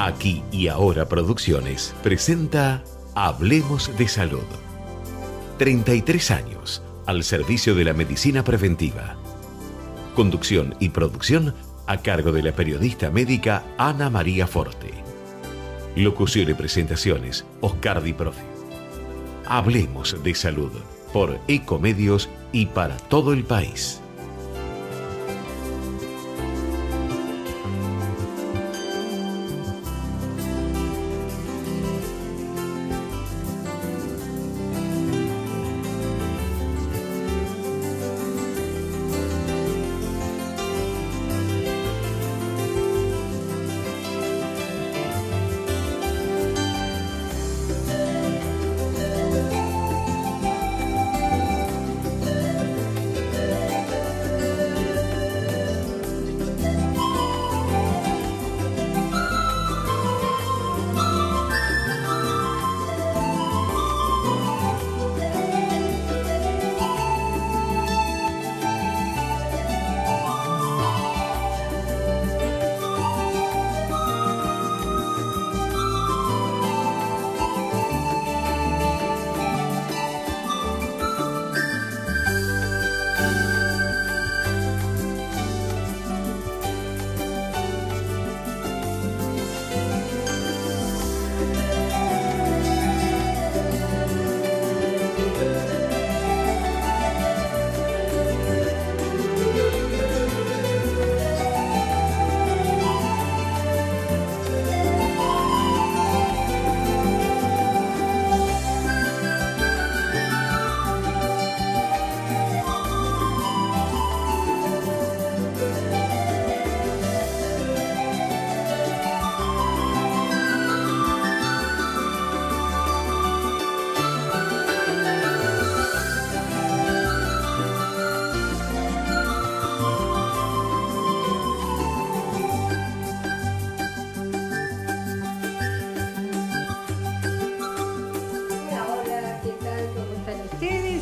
Aquí y Ahora Producciones presenta Hablemos de Salud. 33 años al servicio de la medicina preventiva. Conducción y producción a cargo de la periodista médica Ana María Forte. Locución y presentaciones Oscar Di Profe. Hablemos de Salud por Ecomedios y para todo el país.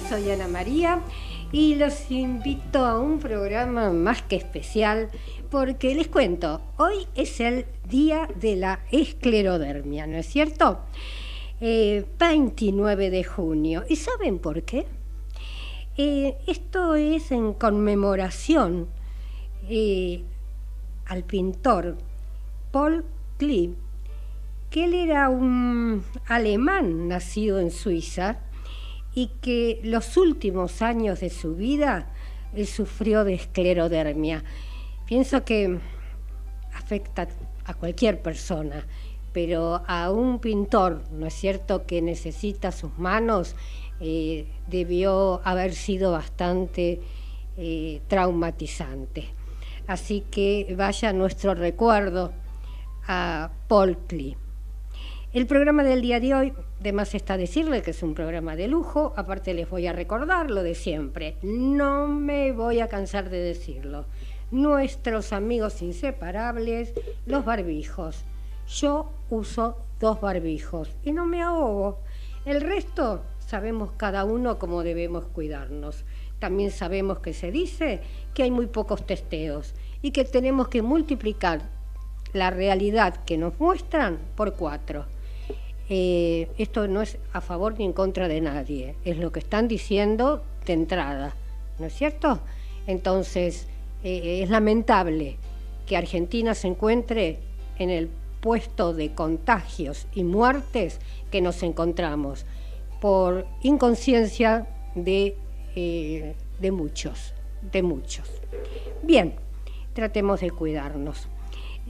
Soy Ana María y los invito a un programa más que especial porque les cuento, hoy es el día de la esclerodermia, ¿no es cierto? 29 de junio. ¿Y saben por qué? Esto es en conmemoración al pintor Paul Klee, que él era un alemán nacido en Suiza y que los últimos años de su vida él sufrió de esclerodermia. Pienso que afecta a cualquier persona, pero a un pintor, ¿no es cierto?, que necesita sus manos, debió haber sido bastante traumatizante. Así que vaya nuestro recuerdo a Paul Klee. El programa del día de hoy, de más está decirle que es un programa de lujo, aparte les voy a recordar lo de siempre, no me voy a cansar de decirlo. Nuestros amigos inseparables, los barbijos. Yo uso 2 barbijos y no me ahogo. El resto sabemos cada uno cómo debemos cuidarnos. También sabemos que se dice que hay muy pocos testeos y que tenemos que multiplicar la realidad que nos muestran por 4. Esto no es a favor ni en contra de nadie, es lo que están diciendo de entrada, ¿no es cierto? Entonces, es lamentable que Argentina se encuentre en el puesto de contagios y muertes que nos encontramos por inconsciencia de muchos. Bien, tratemos de cuidarnos.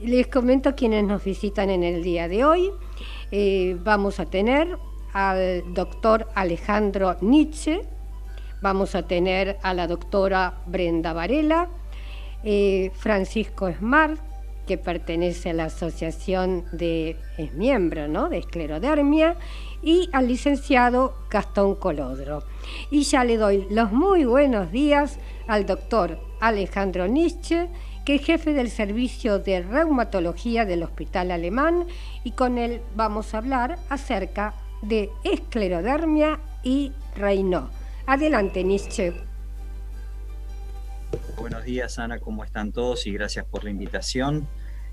Les comento quienes nos visitan en el día de hoy. Vamos a tener al doctor Alejandro Nietzsche, vamos a tener a la doctora Brenda Varela, Francisco Smart, que pertenece a la asociación es miembro, ¿no?, de esclerodermia, y al licenciado Gastón Colodro. Y ya le doy los muy buenos días al doctor Alejandro Nietzsche, que es jefe del servicio de reumatología del Hospital Alemán, y con él vamos a hablar acerca de esclerodermia y Raynaud. Adelante, Nietzsche. Buenos días, Ana, ¿cómo están todos? Y gracias por la invitación.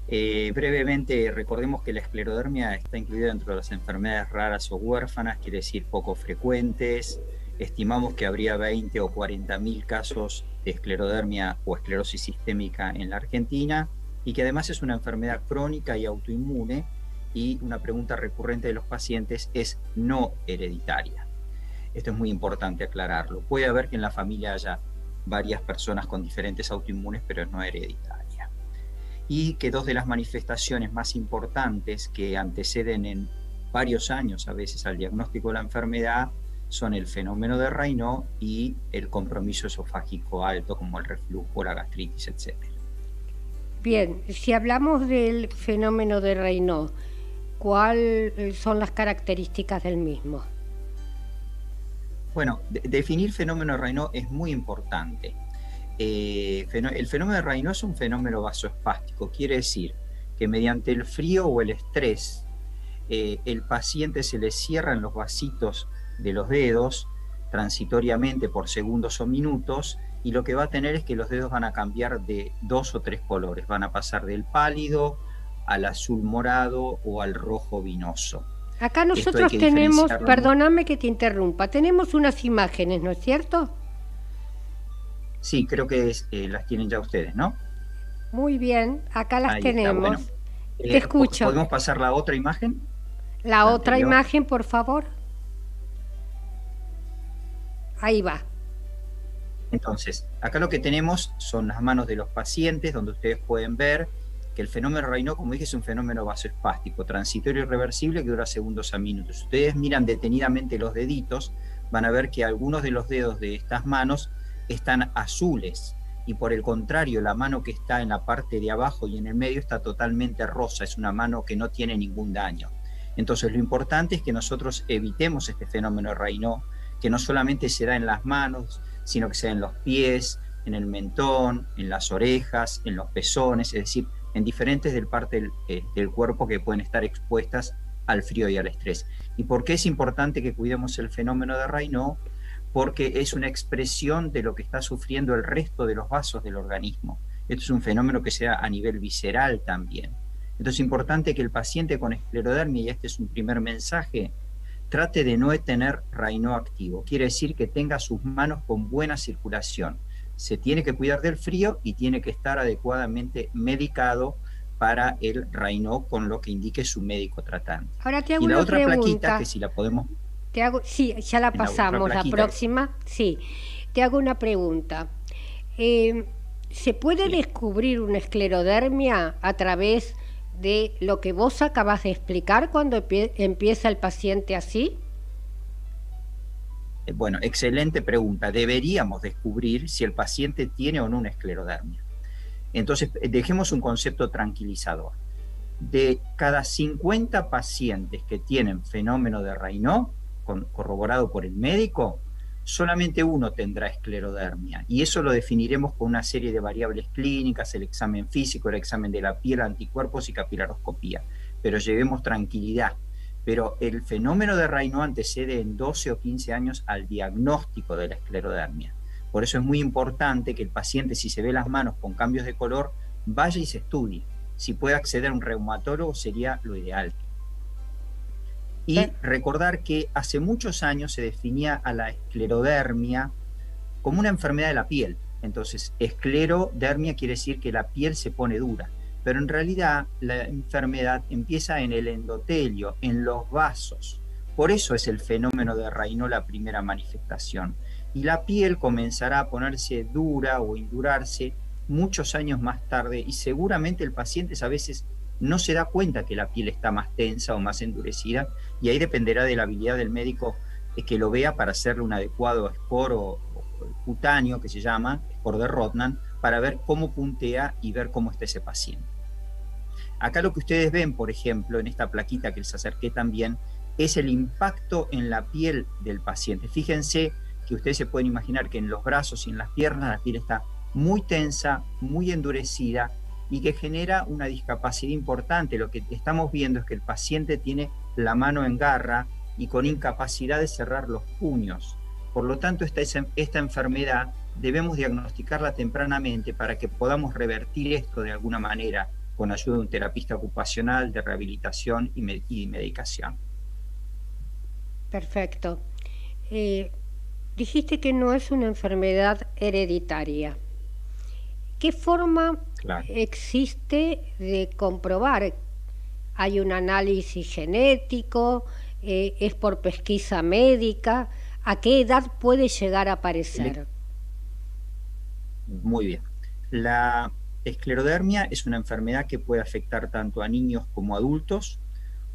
Brevemente, recordemos que la esclerodermia está incluida dentro de las enfermedades raras o huérfanas, quiere decir poco frecuentes. Estimamos que habría 20 o 40.000 casos de esclerodermia o esclerosis sistémica en la Argentina, y que además es una enfermedad crónica y autoinmune, y una pregunta recurrente de los pacientes es no hereditaria. Esto es muy importante aclararlo. Puede haber que en la familia haya varias personas con diferentes autoinmunes, pero no hereditaria. Y que dos de las manifestaciones más importantes que anteceden en varios años a veces al diagnóstico de la enfermedad son el fenómeno de Raynaud y el compromiso esofágico alto, como el reflujo, la gastritis, etc. Bien, si hablamos del fenómeno de Raynaud, ¿cuáles son las características del mismo? Bueno, definir fenómeno de Raynaud es muy importante. El fenómeno de Raynaud es un fenómeno vasoespástico, quiere decir que mediante el frío o el estrés, el paciente se le cierran los vasitos de los dedos transitoriamente por segundos o minutos, y lo que va a tener es que los dedos van a cambiar de 2 o 3 colores, van a pasar del pálido al azul morado o al rojo vinoso. Acá nosotros tenemos, perdóname que te interrumpa, tenemos unas imágenes, ¿no es cierto? Sí, creo que las tienen ya ustedes, ¿no? Muy bien, acá las tenemos. Bueno, te escucho. ¿Podemos pasar la otra imagen? La otra imagen, por favor. Ahí va. Entonces, acá lo que tenemos son las manos de los pacientes, donde ustedes pueden ver que el fenómeno Raynaud, como dije, es un fenómeno vasoespástico, transitorio y reversible, que dura segundos a minutos. Si ustedes miran detenidamente los deditos, van a ver que algunos de los dedos de estas manos están azules, y por el contrario, la mano que está en la parte de abajo y en el medio está totalmente rosa, es una mano que no tiene ningún daño. Entonces, lo importante es que nosotros evitemos este fenómeno de Raynaud, que no solamente se da en las manos, sino que se da en los pies, en el mentón, en las orejas, en los pezones, es decir, en diferentes partes del cuerpo que pueden estar expuestas al frío y al estrés. ¿Y por qué es importante que cuidemos el fenómeno de Raynaud? Porque es una expresión de lo que está sufriendo el resto de los vasos del organismo. Esto es un fenómeno que se da a nivel visceral también. Entonces es importante que el paciente con esclerodermia, y este es un primer mensaje, trate de no tener Raynaud activo. Quiere decir que tenga sus manos con buena circulación. Se tiene que cuidar del frío y tiene que estar adecuadamente medicado para el Raynaud con lo que indique su médico tratante. Ahora te hago y la una otra pregunta. plaquita, que si la podemos... Sí, ya la pasamos, la próxima. Sí, te hago una pregunta. ¿Se puede descubrir una esclerodermia a través de lo que vos acabas de explicar cuando empieza el paciente así? Bueno, excelente pregunta. Deberíamos descubrir si el paciente tiene o no una esclerodermia. Entonces, dejemos un concepto tranquilizador. De cada 50 pacientes que tienen fenómeno de Raynaud, corroborado por el médico, solamente uno tendrá esclerodermia, y eso lo definiremos con una serie de variables clínicas, el examen físico, el examen de la piel, anticuerpos y capilaroscopía. Pero llevemos tranquilidad. Pero el fenómeno de Raynaud antecede en 12 o 15 años al diagnóstico de la esclerodermia. Por eso es muy importante que el paciente, si se ve las manos con cambios de color, vaya y se estudie. Si puede acceder a un reumatólogo sería lo ideal. Y recordar que hace muchos años se definía a la esclerodermia como una enfermedad de la piel. Entonces, esclerodermia quiere decir que la piel se pone dura. Pero en realidad la enfermedad empieza en el endotelio, en los vasos. Por eso es el fenómeno de Raynaud la primera manifestación. Y la piel comenzará a ponerse dura o endurarse muchos años más tarde, y seguramente el paciente a veces no se da cuenta que la piel está más tensa o más endurecida, y ahí dependerá de la habilidad del médico que lo vea para hacerle un adecuado score cutáneo, que se llama score de Rodnan, para ver cómo puntea y ver cómo está ese paciente. Acá lo que ustedes ven, por ejemplo, en esta plaquita que les acerqué también, es el impacto en la piel del paciente. Fíjense que ustedes se pueden imaginar que en los brazos y en las piernas la piel está muy tensa, muy endurecida, y que genera una discapacidad importante. Lo que estamos viendo es que el paciente tiene la mano en garra y con incapacidad de cerrar los puños. Por lo tanto, esta enfermedad debemos diagnosticarla tempranamente para que podamos revertir esto de alguna manera con ayuda de un terapista ocupacional, de rehabilitación y medicación. Perfecto. Dijiste que no es una enfermedad hereditaria. ¿Qué forma existe de comprobar? ¿Hay un análisis genético? ¿Es por pesquisa médica? ¿A qué edad puede llegar a aparecer? Muy bien. La esclerodermia es una enfermedad que puede afectar tanto a niños como a adultos.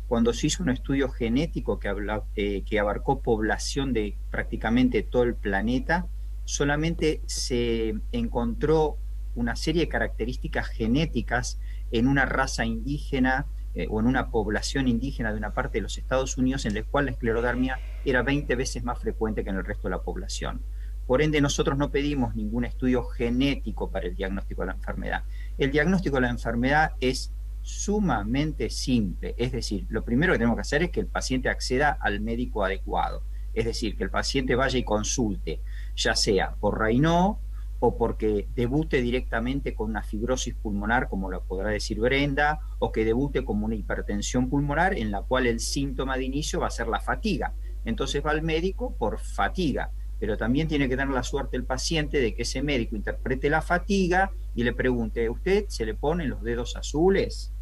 Cuando se hizo un estudio genético que abarcó población de prácticamente todo el planeta, solamente se encontró una serie de características genéticas en una raza indígena o en una población indígena de una parte de los Estados Unidos, en la cual la esclerodermia era 20 veces más frecuente que en el resto de la población. Por ende, nosotros no pedimos ningún estudio genético para el diagnóstico de la enfermedad. El diagnóstico de la enfermedad es sumamente simple, es decir, lo primero que tenemos que hacer es que el paciente acceda al médico adecuado, es decir, que el paciente vaya y consulte, ya sea por Raynaud o porque debute directamente con una fibrosis pulmonar, como lo podrá decir Brenda, o que debute como una hipertensión pulmonar en la cual el síntoma de inicio va a ser la fatiga. Entonces va al médico por fatiga, pero también tiene que tener la suerte el paciente de que ese médico interprete la fatiga y le pregunte, ¿usted se le ponen los dedos azules?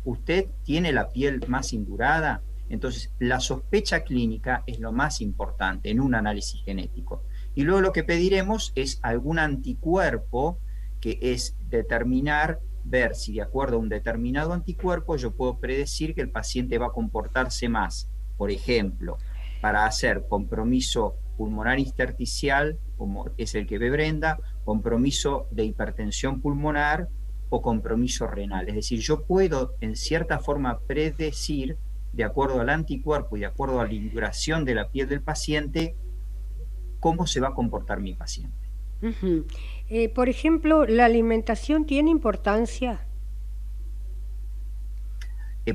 ¿Usted tiene la piel más indurada? Entonces, la sospecha clínica es lo más importante en un análisis genético. Y luego lo que pediremos es algún anticuerpo, que es determinar, ver si de acuerdo a un determinado anticuerpo yo puedo predecir que el paciente va a comportarse más. Por ejemplo, para hacer compromiso pulmonar intersticial, como es el que ve Brenda, compromiso de hipertensión pulmonar o compromiso renal. Es decir, yo puedo en cierta forma predecir, de acuerdo al anticuerpo y de acuerdo a la induración de la piel del paciente, cómo se va a comportar mi paciente. Por ejemplo, ¿la alimentación tiene importancia?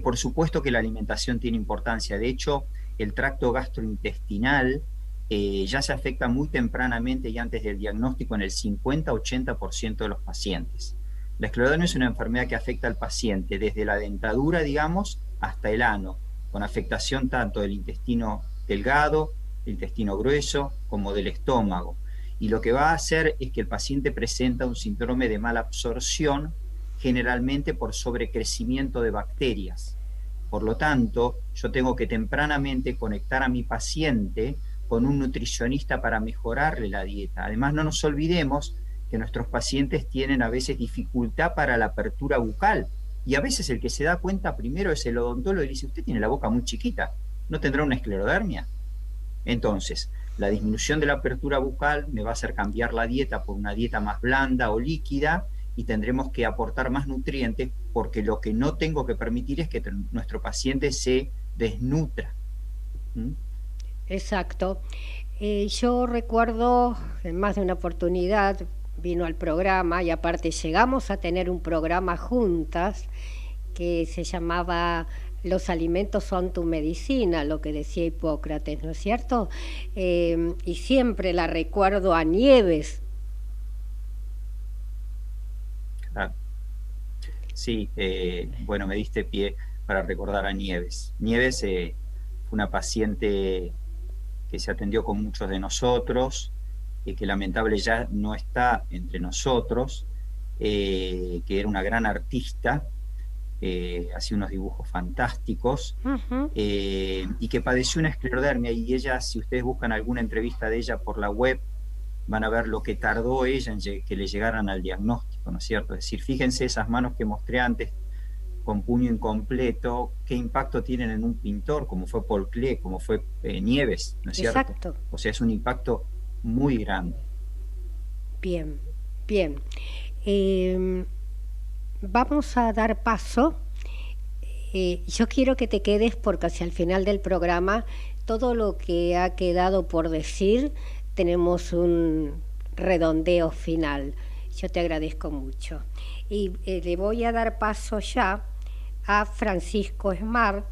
Por supuesto que la alimentación tiene importancia. De hecho, el tracto gastrointestinal ya se afecta muy tempranamente y antes del diagnóstico en el 50-80% de los pacientes. La esclerodermia es una enfermedad que afecta al paciente desde la dentadura, digamos, hasta el ano, con afectación tanto del intestino delgado, del intestino grueso, como del estómago. Y lo que va a hacer es que el paciente presenta un síndrome de mala absorción, generalmente por sobrecrecimiento de bacterias. Por lo tanto, yo tengo que tempranamente conectar a mi paciente con un nutricionista para mejorarle la dieta. Además, no nos olvidemos que nuestros pacientes tienen a veces dificultad para la apertura bucal, y a veces el que se da cuenta primero es el odontólogo y dice, usted tiene la boca muy chiquita, ¿no tendrá una esclerodermia? Entonces, la disminución de la apertura bucal me va a hacer cambiar la dieta por una dieta más blanda o líquida, y tendremos que aportar más nutrientes, porque lo que no tengo que permitir es que nuestro paciente se desnutra. Exacto. Yo recuerdo en más de una oportunidad vino al programa, y aparte llegamos a tener un programa juntas que se llamaba Los alimentos son tu medicina, lo que decía Hipócrates, ¿no es cierto? Y siempre la recuerdo a Nieves. Sí, bueno, me diste pie para recordar a Nieves. Nieves fue una paciente que se atendió con muchos de nosotros, que lamentable ya no está entre nosotros, que era una gran artista, hacía unos dibujos fantásticos, y que padeció una esclerodermia, y ella, si ustedes buscan alguna entrevista de ella por la web, van a ver lo que tardó ella en que le llegaran al diagnóstico, ¿no es cierto? Es decir, fíjense esas manos que mostré antes, con puño incompleto, qué impacto tienen en un pintor, como fue Paul Klee, como fue Nieves, ¿no es cierto? Exacto. O sea, es un impacto muy grande. Bien, bien. Vamos a dar paso. Yo quiero que te quedes porque hacia el final del programa todo lo que ha quedado por decir tenemos un redondeo final. Yo te agradezco mucho. Y le voy a dar paso ya a Francisco Smart,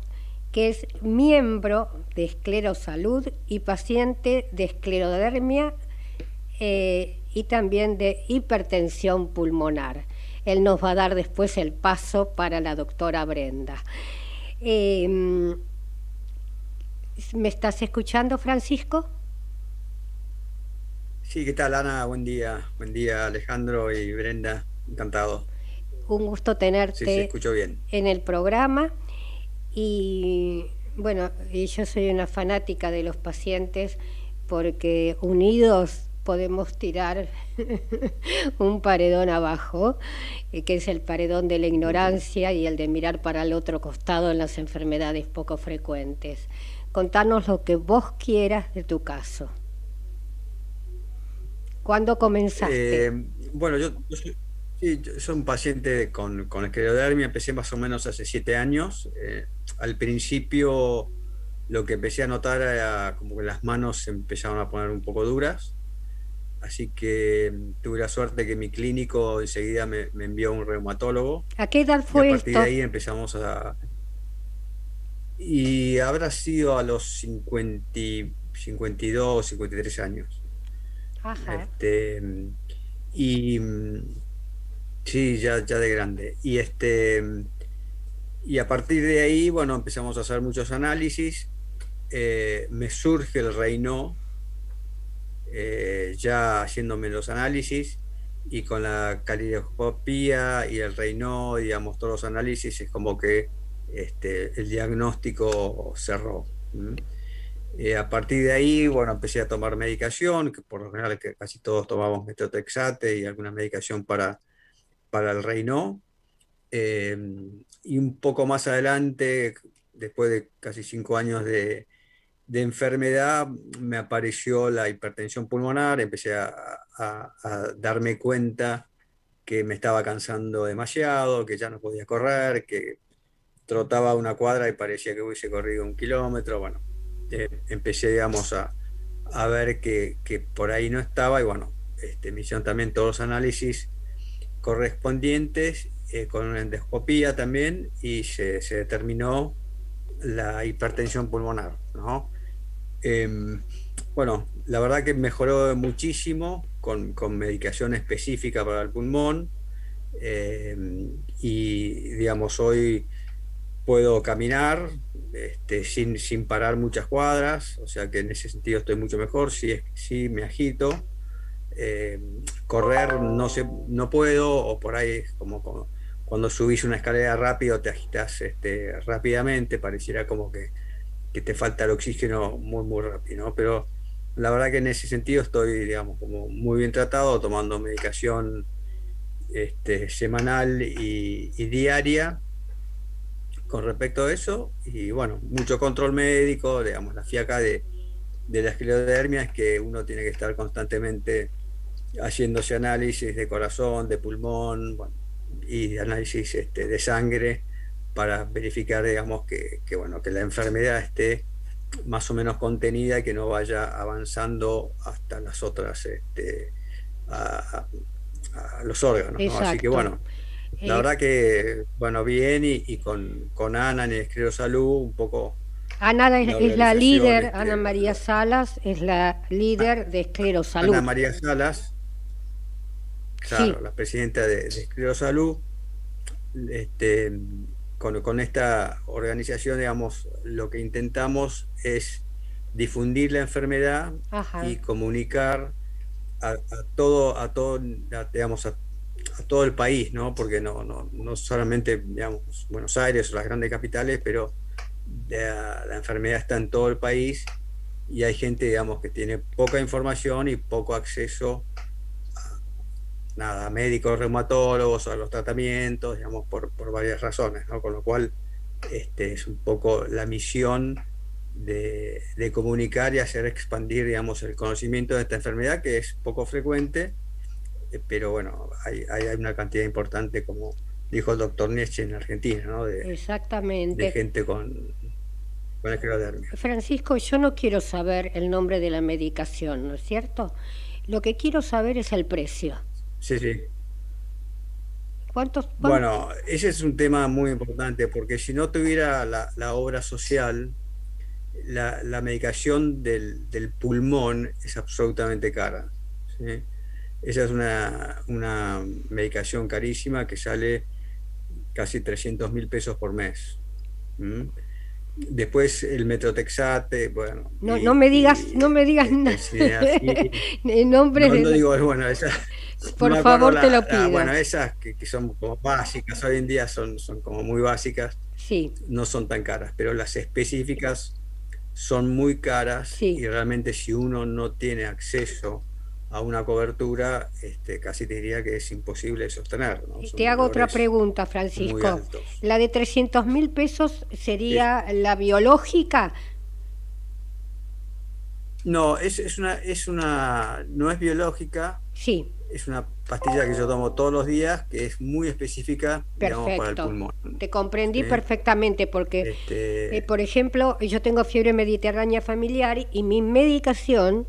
que es miembro de Esclerosalud y paciente de esclerodermia y también de hipertensión pulmonar. él nos va a dar después el paso para la doctora Brenda. ¿Me estás escuchando, Francisco? Sí, ¿qué tal, Ana? Buen día, Alejandro y Brenda. Encantado. Un gusto Sí, tenerte escucho bien. en el programa. Y bueno, yo soy una fanática de los pacientes porque unidos podemos tirar un paredón abajo, que es el paredón de la ignorancia y el de mirar para el otro costado en las enfermedades poco frecuentes. Contanos lo que vos quieras de tu caso. ¿Cuándo comenzaste? Bueno, yo soy un paciente con esclerodermia. Empecé más o menos hace 7 años. Al principio lo que empecé a notar era como que las manos se empezaron a poner un poco duras. Así que tuve la suerte que mi clínico enseguida me envió a un reumatólogo. ¿A qué edad Y a fue partir de esto? ahí empezamos a... Y habrá sido a los 52, 53 años. Ajá. Este, y sí, ya de grande. Y a partir de ahí, bueno, empezamos a hacer muchos análisis. Me surge el Raynaud, ya haciéndome los análisis, y con la calidoscopía y el Raynaud, digamos, todos los análisis, es como que el diagnóstico cerró. ¿Mm? A partir de ahí, bueno, empecé a tomar medicación, que por lo general que casi todos tomamos metotrexate y alguna medicación para el Raynaud. Eh, y un poco más adelante, después de casi 5 años de enfermedad, me apareció la hipertensión pulmonar. Empecé a darme cuenta que me estaba cansando demasiado, que ya no podía correr, que trotaba una cuadra y parecía que hubiese corrido 1 kilómetro. Bueno, empecé, digamos, a ver que por ahí no estaba, y bueno, me hicieron también todos los análisis correspondientes, con una endoscopía también, y se determinó la hipertensión pulmonar, ¿no? Bueno, la verdad que mejoró muchísimo con medicación específica para el pulmón. Y digamos, hoy puedo caminar sin parar muchas cuadras, o sea que en ese sentido estoy mucho mejor. Sí me agito. eh, Correr no sé, no puedo, o por ahí es como cuando subís una escalera rápido te agitas rápidamente, pareciera como que te falta el oxígeno muy rápido, ¿no? Pero la verdad que en ese sentido estoy, digamos, como muy bien tratado, tomando medicación semanal y diaria con respecto a eso. Y bueno, mucho control médico. Digamos, la fiaca de la esclerodermia es que uno tiene que estar constantemente haciéndose análisis de corazón, de pulmón, bueno, y análisis de sangre, para verificar, digamos, bueno, que la enfermedad esté más o menos contenida y que no vaya avanzando hasta las otras, a, a los órganos, ¿no? Así que Exacto. bueno, la Eh, verdad que, bueno, bien, y con Ana en Esclerosalud, un poco Ana la es la organización, líder, Ana María Salas es la líder de Ana Esclerosalud. María Salas, Sí, claro, la presidenta de Esclerosalud. este, con esta organización, digamos, lo que intentamos es difundir la enfermedad ajá, y comunicar digamos, a todo el país, ¿no? Porque no solamente, digamos, Buenos Aires o las grandes capitales, pero la enfermedad está en todo el país, y hay gente, digamos, que tiene poca información y poco acceso a médicos reumatólogos o a los tratamientos, digamos, por varias razones, ¿no? Con lo cual, es un poco la misión de comunicar y hacer expandir, digamos, el conocimiento de esta enfermedad, que es poco frecuente. Pero bueno, hay una cantidad importante, como dijo el doctor Nietzsche, en Argentina, ¿no? De exactamente. gente con esclerodermia. Francisco, yo no quiero saber el nombre de la medicación, ¿no es cierto? Lo que quiero saber es el precio. Sí, sí. ¿Cuántos? Bueno, ese es un tema muy importante, porque si no tuviera la obra social, la medicación del pulmón es absolutamente cara, ¿sí? esa es una medicación carísima que sale casi 300.000 pesos por mes. ¿Mm? Después el Metrotexate, bueno, No me digas, no me digas nada. Nombres no digo, bueno, esas, no por me acuerdo favor, te lo pido. bueno, esas que son como básicas, hoy en día son como muy básicas, Sí, no son tan caras, pero las específicas son muy caras sí. y realmente si uno no tiene acceso a una cobertura, casi te diría que es imposible sostener, ¿no? Son Te hago otra valores pregunta, muy Francisco. altos. ¿La de 300.000 pesos sería la biológica? No, no es biológica, Sí, es una pastilla que yo tomo todos los días, que es muy específica, digamos, para el perfecto. pulmón. Te comprendí ¿Sí? perfectamente porque, Este, por ejemplo, yo tengo fiebre mediterránea familiar y mi medicación,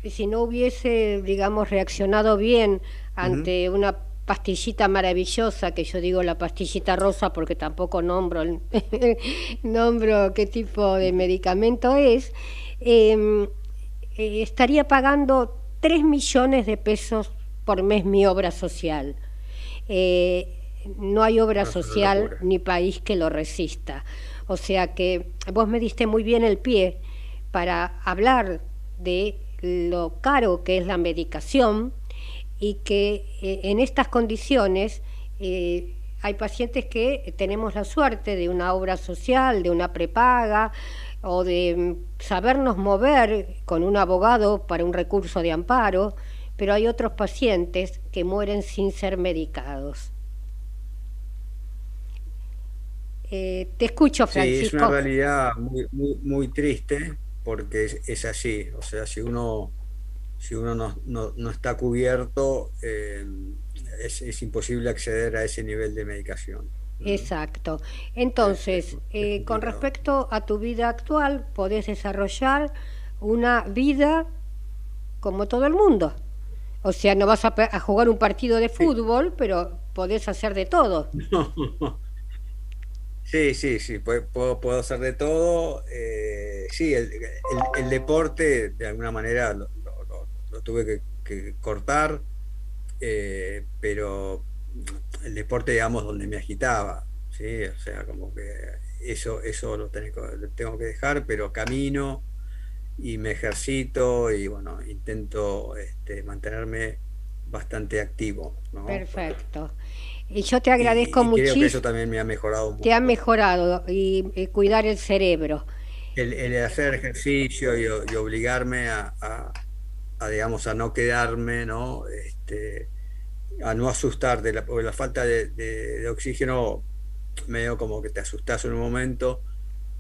si no hubiese, digamos, reaccionado bien ujú. ante una pastillita maravillosa, que yo digo la pastillita rosa porque tampoco nombro, nombro qué tipo de medicamento es, eh, estaría pagando 3 millones de pesos por mes mi obra social. Eh, no hay obra No, es una social locura. ni país que lo resista. O sea que vos me diste muy bien el pie para hablar de lo caro que es la medicación y que en estas condiciones hay pacientes que tenemos la suerte de una obra social, de una prepaga o de sabernos mover con un abogado para un recurso de amparo, pero hay otros pacientes que mueren sin ser medicados. Te escucho, Sí, es una Francisco. realidad muy triste porque es así. O sea, si uno no está cubierto, es imposible acceder a ese nivel de medicación. ¿Mm? Exacto. Es, Entonces, es con complicado. respecto a tu vida actual, podés desarrollar una vida como todo el mundo. O sea, no vas a jugar un partido de Sí. fútbol, pero podés hacer de todo. Sí, sí, sí, puedo hacer de todo. Sí, el deporte de alguna manera lo tuve que cortar, pero el deporte, digamos, donde me agitaba, ¿sí? O sea, como que eso lo tengo que dejar, pero camino y me ejercito y bueno, intento mantenerme bastante activo, ¿no? Perfecto. Y yo te agradezco Y creo que eso muchísimo. también me ha mejorado Te ha mucho. mejorado y cuidar el cerebro. El hacer ejercicio y obligarme digamos, a no quedarme, ¿no? A no asustarte, porque la falta de oxígeno medio como que te asustas en un momento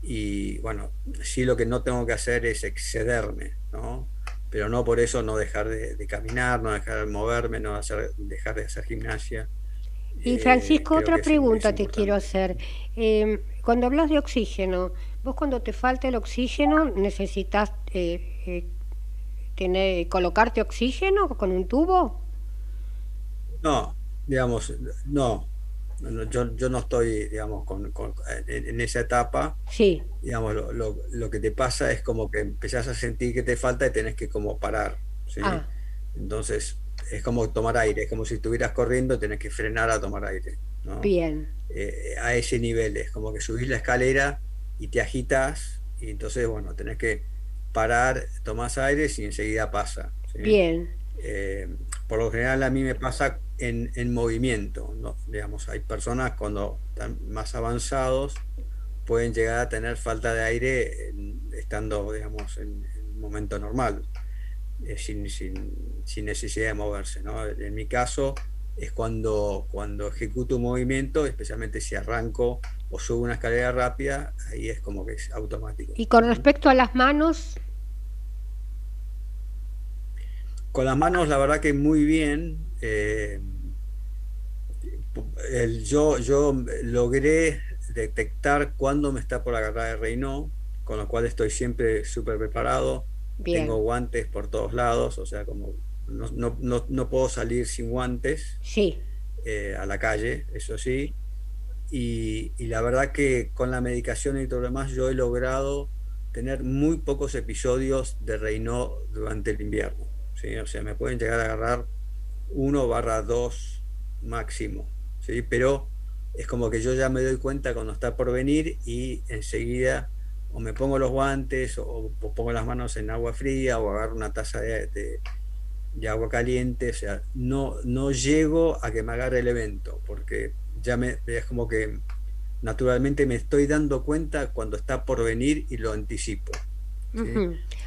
y bueno, sí lo que no tengo que hacer es excederme, ¿no? Pero no por eso no dejar de caminar, no dejar de moverme, dejar de hacer gimnasia. Y Francisco, Creo otra que es pregunta te quiero importante. hacer. Cuando hablas de oxígeno, vos cuando te falta el oxígeno necesitas colocarte oxígeno con un tubo. No, digamos, no. Yo no estoy, digamos, en esa etapa. Sí. Digamos, lo que te pasa es como que empezás a sentir que te falta y tenés que como parar, ¿sí? Ah, Entonces, es como tomar aire, es como si estuvieras corriendo y tenés que frenar a tomar aire, ¿no? bien, A ese nivel, es como que subís la escalera y te agitas y entonces, bueno, tenés que parar, tomás aire y enseguida pasa, ¿sí? bien. Eh, por lo general a mí me pasa en movimiento, ¿no? Digamos, hay personas cuando están más avanzados pueden llegar a tener falta de aire estando, digamos, en un momento normal, sin necesidad de moverse, ¿no? En mi caso es cuando ejecuto un movimiento, especialmente si arranco o subo una escalera rápida, ahí es como que es automático. Y con ¿Mm? respecto a las manos, Con las manos, la verdad que muy bien. Yo logré detectar cuándo me está por agarrar el Raynaud, con lo cual estoy siempre súper preparado. Tengo bien, guantes por todos lados, o sea, como no puedo salir sin guantes sí. a la calle, eso sí. Y la verdad que con la medicación y todo lo demás, yo he logrado tener muy pocos episodios de Raynaud durante el invierno. ¿sí? O sea, me pueden llegar a agarrar 1/2 máximo, ¿sí? Pero es como que yo ya me doy cuenta cuando está por venir y enseguida o me pongo los guantes o pongo las manos en agua fría o agarro una taza de agua caliente. O sea, no llego a que me agarre el evento, porque es como que naturalmente me estoy dando cuenta cuando está por venir y lo anticipo, ¿sí?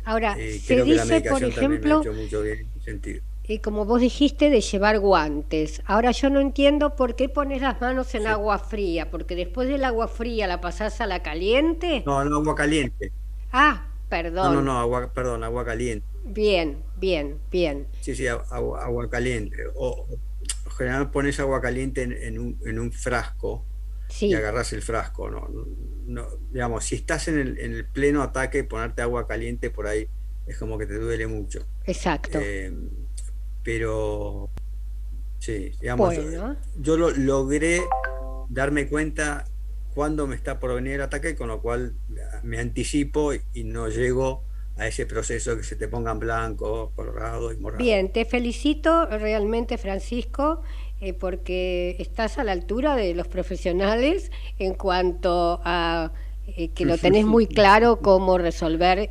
Ahora, se creo que la dice, por medicación también me ha ejemplo, hecho mucho bien en ese sentido. como vos dijiste, de llevar guantes. Ahora yo no entiendo por qué pones las manos en agua fría, porque después del agua fría la pasás a la caliente. No, agua caliente. Ah, perdón. Agua caliente. Bien. Sí, agua caliente. O generalmente pones agua caliente en un frasco, Sí. Y agarras el frasco. No, digamos, si estás en el pleno ataque, ponerte agua caliente por ahí es como que te duele mucho. Exacto. Pero sí, digamos, Bueno. yo logré darme cuenta cuando me está por venir el ataque, con lo cual me anticipo y no llego a ese proceso que se te pongan blanco, colorado y morado. Bien, te felicito realmente, Francisco, porque estás a la altura de los profesionales en cuanto a que lo tenés muy claro cómo resolver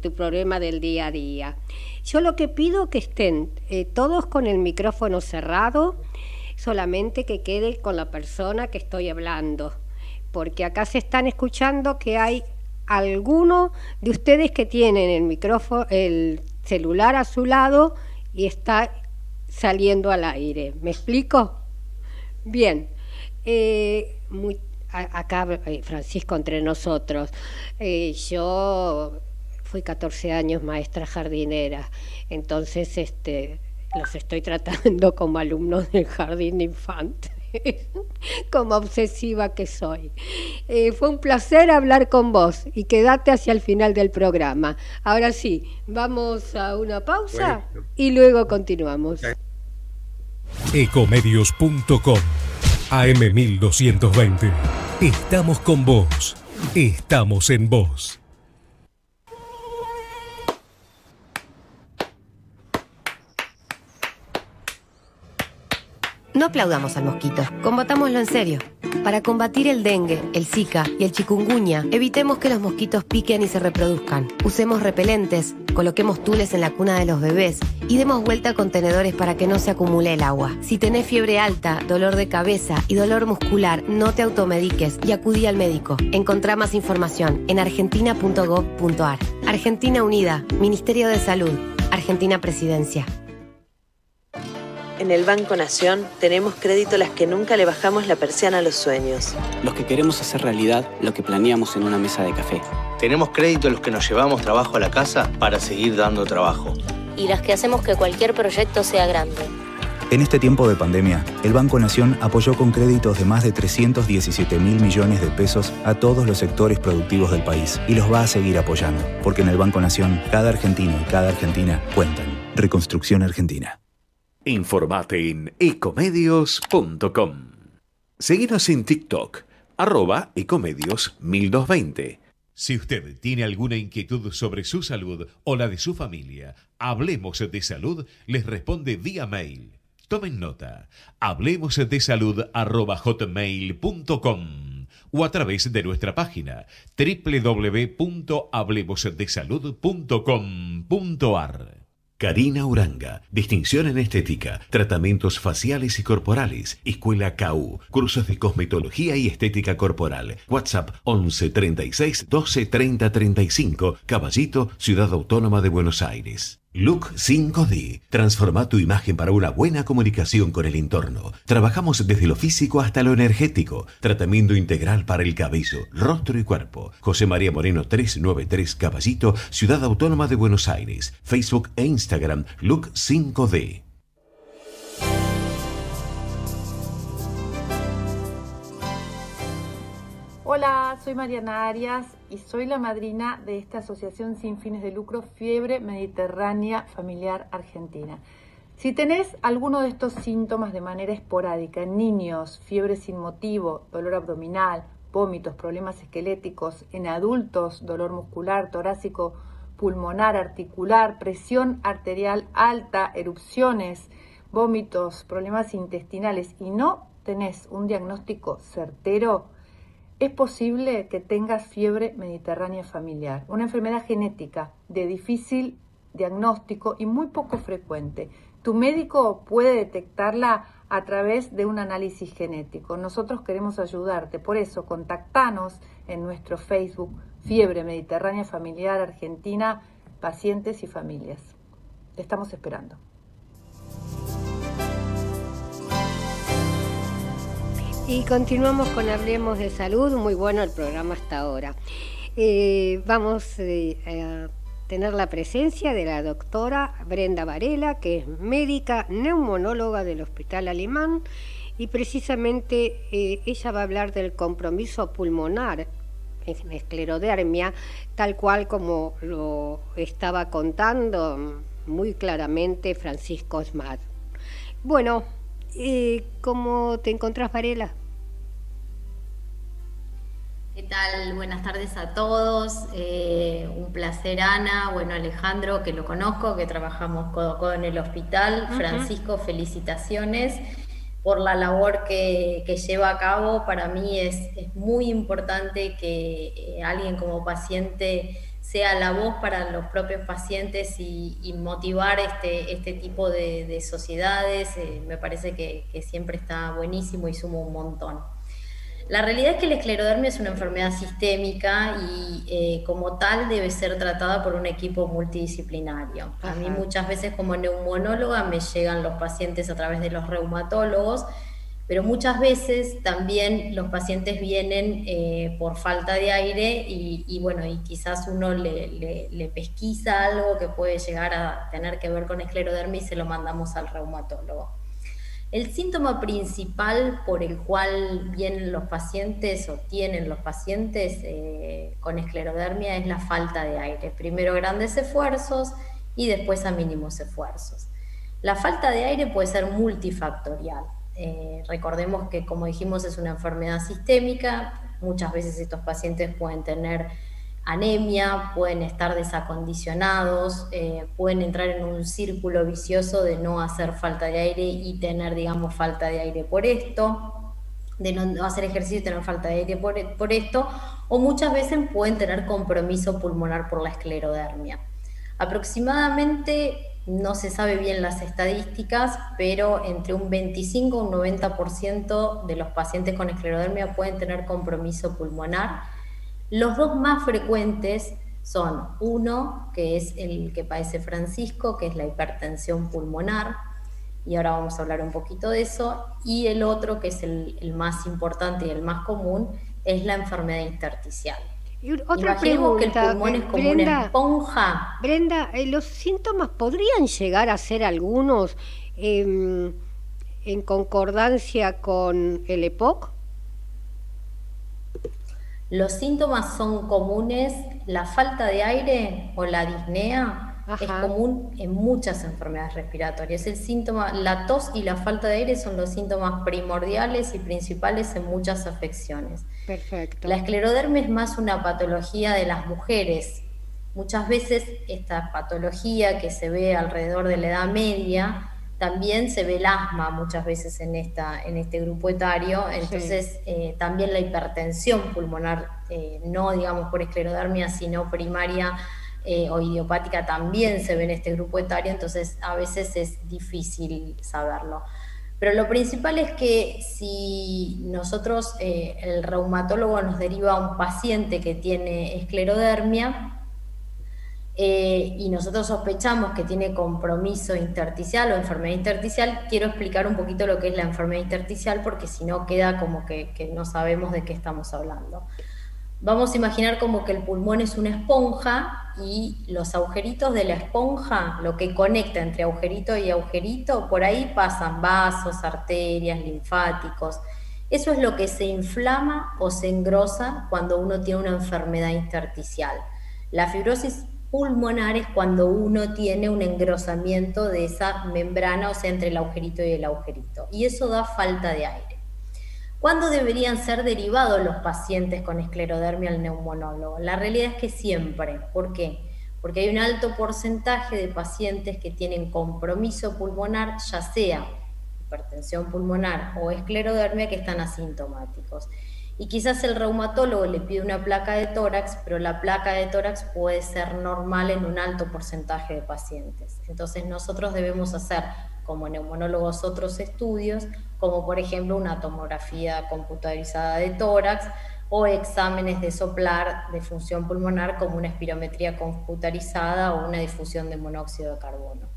tu problema del día a día. Yo lo que pido que estén todos con el micrófono cerrado, solamente que quede con la persona que estoy hablando, porque acá se están escuchando que hay alguno de ustedes que tienen el micrófono, el celular a su lado y está saliendo al aire. ¿Me explico? Bien. Acá, Francisco, entre nosotros, yo fui 14 años maestra jardinera, entonces los estoy tratando como alumnos del jardín de infantes, como obsesiva que soy. Fue un placer hablar con vos y quédate hacia el final del programa. Ahora sí, vamos a una pausa y luego continuamos. Ecomedios.com AM1220. Estamos con vos. Estamos en vos. No aplaudamos al mosquito, combatámoslo en serio. Para combatir el dengue, el zika y el chikungunya, evitemos que los mosquitos piquen y se reproduzcan. Usemos repelentes, coloquemos tules en la cuna de los bebés y demos vuelta a contenedores para que no se acumule el agua. Si tenés fiebre alta, dolor de cabeza y dolor muscular, no te automediques y acudí al médico. Encontrá más información en argentina.gov.ar. Argentina Unida, Ministerio de Salud, Argentina Presidencia. En el Banco Nación tenemos crédito a las que nunca le bajamos la persiana a los sueños. Los que queremos hacer realidad lo que planeamos en una mesa de café. Tenemos crédito a los que nos llevamos trabajo a la casa para seguir dando trabajo. Y las que hacemos que cualquier proyecto sea grande. En este tiempo de pandemia, el Banco Nación apoyó con créditos de más de 317.000 millones de pesos a todos los sectores productivos del país y los va a seguir apoyando, porque en el Banco Nación, cada argentino y cada argentina cuentan. Reconstrucción Argentina. Informate en ecomedios.com. Seguinos en TikTok, @ecomedios1220. Si usted tiene alguna inquietud sobre su salud o la de su familia, Hablemos de Salud les responde vía mail. Tomen nota, hablemosdesalud@hotmail.com o a través de nuestra página www.hablemosdesalud.com.ar. Karina Uranga, distinción en estética, tratamientos faciales y corporales, Escuela KU, cursos de cosmetología y estética corporal. WhatsApp 11 36 12 30 35, Caballito, Ciudad Autónoma de Buenos Aires. Look 5D. Transforma tu imagen para una buena comunicación con el entorno. Trabajamos desde lo físico hasta lo energético. Tratamiento integral para el cabello, rostro y cuerpo. José María Moreno 393 Caballito, Ciudad Autónoma de Buenos Aires. Facebook e Instagram, Look 5D. Hola, soy Mariana Arias y soy la madrina de esta asociación sin fines de lucro Fiebre Mediterránea Familiar Argentina. Si tenés alguno de estos síntomas de manera esporádica en niños, fiebre sin motivo, dolor abdominal, vómitos, problemas esqueléticos, en adultos, dolor muscular, torácico, pulmonar, articular, presión arterial alta, erupciones, vómitos, problemas intestinales y no tenés un diagnóstico certero, es posible que tengas fiebre mediterránea familiar, una enfermedad genética de difícil diagnóstico y muy poco frecuente. Tu médico puede detectarla a través de un análisis genético. Nosotros queremos ayudarte, por eso contactanos en nuestro Facebook Fiebre Mediterránea Familiar Argentina, pacientes y familias. Te estamos esperando. Y continuamos con Hablemos de Salud, muy bueno el programa hasta ahora. Vamos a tener la presencia de la doctora Brenda Varela, que es médica neumonóloga del Hospital Alemán, y precisamente ella va a hablar del compromiso pulmonar en esclerodermia, tal cual como lo estaba contando muy claramente Francisco Smart. Bueno, ¿cómo te encontrás, Varela? ¿Qué tal? Buenas tardes a todos. Un placer, Ana. Bueno, Alejandro, que lo conozco, que trabajamos codo a codo en el hospital. Francisco, felicitaciones por la labor que lleva a cabo. Para mí es muy importante que alguien como paciente sea la voz para los propios pacientes y motivar este tipo de sociedades. Me parece que siempre está buenísimo y suma un montón. La realidad es que la esclerodermia es una enfermedad sistémica y como tal debe ser tratada por un equipo multidisciplinario. A mí muchas veces como neumonóloga me llegan los pacientes a través de los reumatólogos, pero muchas veces también los pacientes vienen por falta de aire y bueno, y quizás uno le pesquisa algo que puede llegar a tener que ver con esclerodermia y se lo mandamos al reumatólogo. El síntoma principal por el cual vienen los pacientes o tienen los pacientes con esclerodermia es la falta de aire. Primero grandes esfuerzos y después a mínimos esfuerzos. La falta de aire puede ser multifactorial. Recordemos que, como dijimos, es una enfermedad sistémica. Muchas veces estos pacientes pueden tener anemia, pueden estar desacondicionados, pueden entrar en un círculo vicioso de no hacer falta de aire y tener, digamos, falta de aire por esto, de no hacer ejercicio y tener falta de aire por esto, o muchas veces pueden tener compromiso pulmonar por la esclerodermia. Aproximadamente, no se sabe bien las estadísticas, pero entre un 25 y un 90% de los pacientes con esclerodermia pueden tener compromiso pulmonar. Los dos más frecuentes son uno, que es el que padece Francisco, que es la hipertensión pulmonar, y ahora vamos a hablar un poquito de eso, y el otro, que es el más importante y el más común, es la enfermedad intersticial. Y otra pregunta, que el pulmón es como una esponja. Brenda, ¿los síntomas podrían llegar a ser algunos en concordancia con el EPOC? Los síntomas son comunes, la falta de aire o la disnea es común en muchas enfermedades respiratorias. El síntoma, la tos y la falta de aire son los síntomas primordiales y principales en muchas afecciones. Perfecto. La esclerodermia es más una patología de las mujeres. Muchas veces esta patología que se ve alrededor de la edad media, también se ve el asma muchas veces en este grupo etario, entonces también la hipertensión pulmonar, no digamos por esclerodermia, sino primaria o idiopática, también se ve en este grupo etario, entonces a veces es difícil saberlo. Pero lo principal es que si nosotros, el reumatólogo nos deriva a un paciente que tiene esclerodermia, y nosotros sospechamos que tiene compromiso intersticial o enfermedad intersticial, quiero explicar un poquito lo que es la enfermedad intersticial, porque si no queda como que no sabemos de qué estamos hablando. Vamos a imaginar como que el pulmón es una esponja y los agujeritos de la esponja, lo que conecta entre agujerito y agujerito, por ahí pasan vasos, arterias, linfáticos. Eso es lo que se inflama o se engrosa cuando uno tiene una enfermedad intersticial. La fibrosis pulmonar es cuando uno tiene un engrosamiento de esa membrana, o sea, entre el agujerito y el agujerito, y eso da falta de aire. ¿Cuándo deberían ser derivados los pacientes con esclerodermia al neumonólogo? La realidad es que siempre. ¿Por qué? porque hay un alto porcentaje de pacientes que tienen compromiso pulmonar, ya sea hipertensión pulmonar o esclerodermia, que están asintomáticos. Y quizás el reumatólogo le pide una placa de tórax, pero la placa de tórax puede ser normal en un alto porcentaje de pacientes. Entonces nosotros debemos hacer, como neumonólogos, otros estudios, como por ejemplo una tomografía computarizada de tórax o exámenes de soplar de función pulmonar, como una espirometría computarizada o una difusión de monóxido de carbono.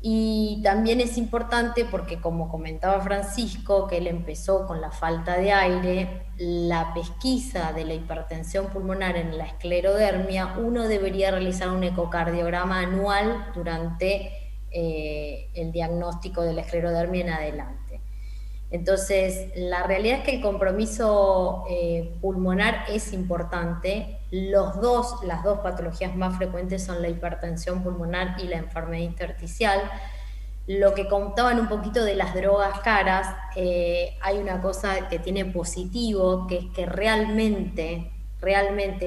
Y también es importante porque, como comentaba Francisco, que él empezó con la falta de aire, la pesquisa de la hipertensión pulmonar en la esclerodermia, uno debería realizar un ecocardiograma anual durante el diagnóstico de la esclerodermia en adelante. Entonces, la realidad es que el compromiso pulmonar es importante. Las dos patologías más frecuentes son la hipertensión pulmonar y la enfermedad intersticial. Lo que contaban un poquito de las drogas caras, hay una cosa que tiene positivo, que es que realmente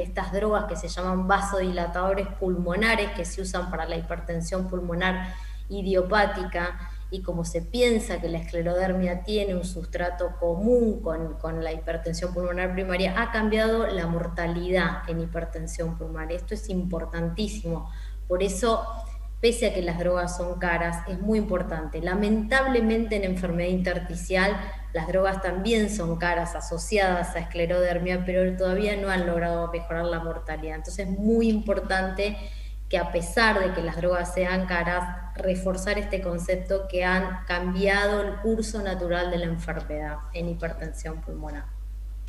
estas drogas que se llaman vasodilatadores pulmonares, que se usan para la hipertensión pulmonar idiopática, y como se piensa que la esclerodermia tiene un sustrato común con la hipertensión pulmonar primaria, ha cambiado la mortalidad en hipertensión pulmonar. Esto es importantísimo. Por eso, pese a que las drogas son caras, es muy importante. Lamentablemente en enfermedad intersticial las drogas también son caras asociadas a esclerodermia, pero todavía no han logrado mejorar la mortalidad. Entonces es muy importante que, a pesar de que las drogas sean caras, reforzar este concepto que han cambiado el curso natural de la enfermedad en hipertensión pulmonar.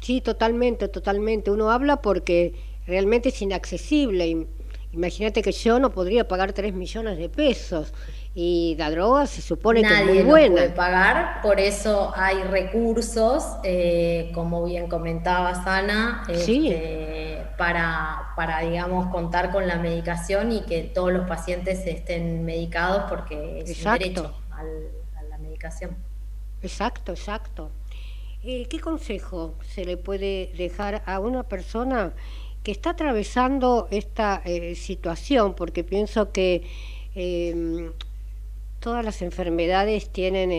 Sí, totalmente, totalmente. Uno habla porque realmente es inaccesible. Imagínate que yo no podría pagar 3 millones de pesos y la droga se supone que es muy buena. Nadie lo puede pagar, por eso hay recursos, como bien comentabas, Ana, sí, para digamos, contar con la medicación y que todos los pacientes estén medicados, porque es un derecho a la medicación. Exacto, exacto. ¿Qué consejo se le puede dejar a una persona que está atravesando esta situación? Porque pienso que todas las enfermedades tienen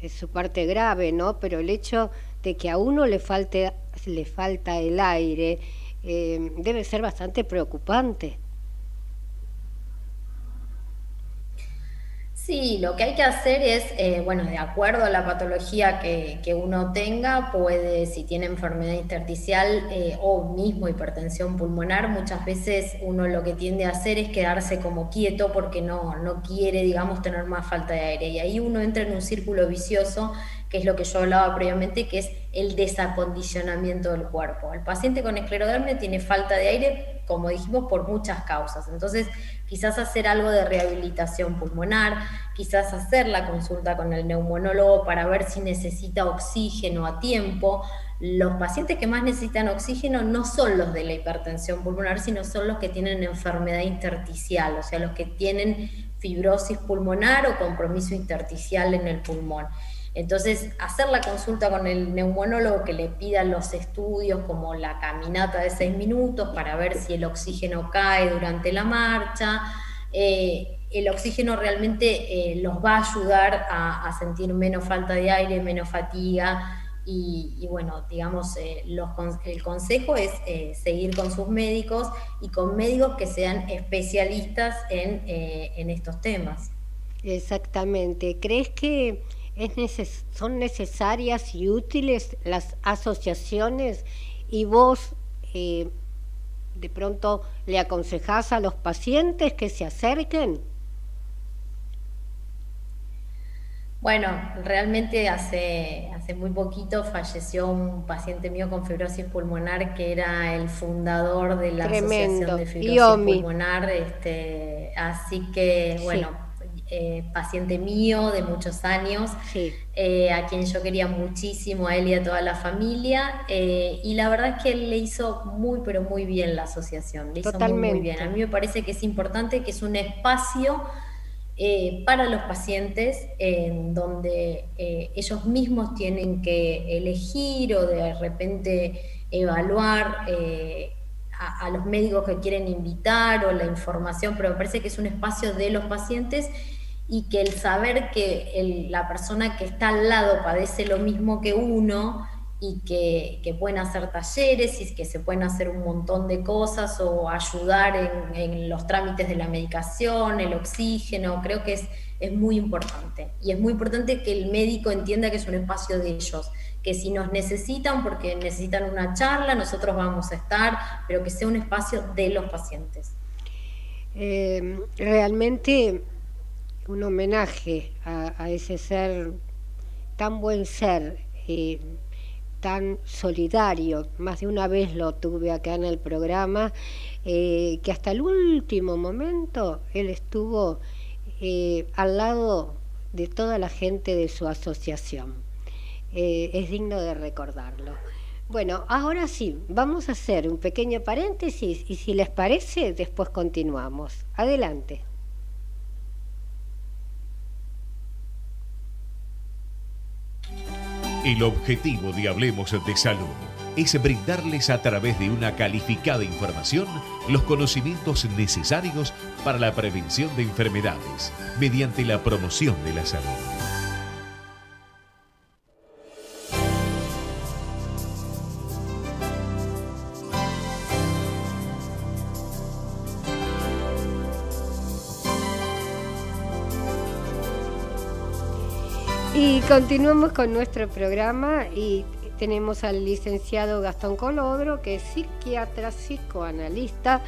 su parte grave, ¿no? Pero el hecho de que a uno le falta el aire debe ser bastante preocupante. Sí, lo que hay que hacer es, bueno, de acuerdo a la patología que uno tenga, puede, si tiene enfermedad intersticial o mismo hipertensión pulmonar, muchas veces uno lo que tiende a hacer es quedarse como quieto porque no quiere, digamos, tener más falta de aire. Y ahí uno entra en un círculo vicioso, que es lo que yo hablaba previamente, que es el desacondicionamiento del cuerpo. El paciente con esclerodermia tiene falta de aire, como dijimos, por muchas causas. Entonces, quizás hacer algo de rehabilitación pulmonar, quizás hacer la consulta con el neumonólogo para ver si necesita oxígeno a tiempo. Los pacientes que más necesitan oxígeno no son los de la hipertensión pulmonar, sino son los que tienen enfermedad intersticial, o sea, los que tienen fibrosis pulmonar o compromiso intersticial en el pulmón. Entonces, hacer la consulta con el neumonólogo, que le pida los estudios como la caminata de 6 minutos para ver si el oxígeno cae durante la marcha. El oxígeno realmente los va a ayudar a sentir menos falta de aire, menos fatiga y bueno, digamos, el consejo es seguir con sus médicos y con médicos que sean especialistas en estos temas. Exactamente. ¿Crees que son necesarias y útiles las asociaciones, y vos de pronto le aconsejás a los pacientes que se acerquen? Bueno, realmente hace muy poquito falleció un paciente mío con fibrosis pulmonar, que era el fundador de la Asociación de Fibrosis Pulmonar, así que bueno, sí. Paciente mío de muchos años, sí. A quien yo quería muchísimo, a él y a toda la familia, y la verdad es que él le hizo muy, pero muy bien la asociación, le hizo muy bien. A mí me parece que es importante, que es un espacio para los pacientes en donde ellos mismos tienen que elegir o de repente evaluar a los médicos que quieren invitar o la información, pero me parece que es un espacio de los pacientes y que el saber que la persona que está al lado padece lo mismo que uno y que pueden hacer talleres y que se pueden hacer un montón de cosas o ayudar en los trámites de la medicación, el oxígeno, creo que es muy importante. Y es muy importante que el médico entienda que es un espacio de ellos, que si nos necesitan porque necesitan una charla, nosotros vamos a estar, pero que sea un espacio de los pacientes. Realmente un homenaje a ese ser, tan buen ser, tan solidario. Más de una vez lo tuve acá en el programa, que hasta el último momento él estuvo al lado de toda la gente de su asociación. Es digno de recordarlo. Bueno, ahora sí, vamos a hacer un pequeño paréntesis y si les parece, después continuamos. Adelante. El objetivo de Hablemos de Salud es brindarles a través de una calificada información los conocimientos necesarios para la prevención de enfermedades mediante la promoción de la salud. Y continuamos con nuestro programa y tenemos al licenciado Gastón Colodro, que es psiquiatra, psicoanalista,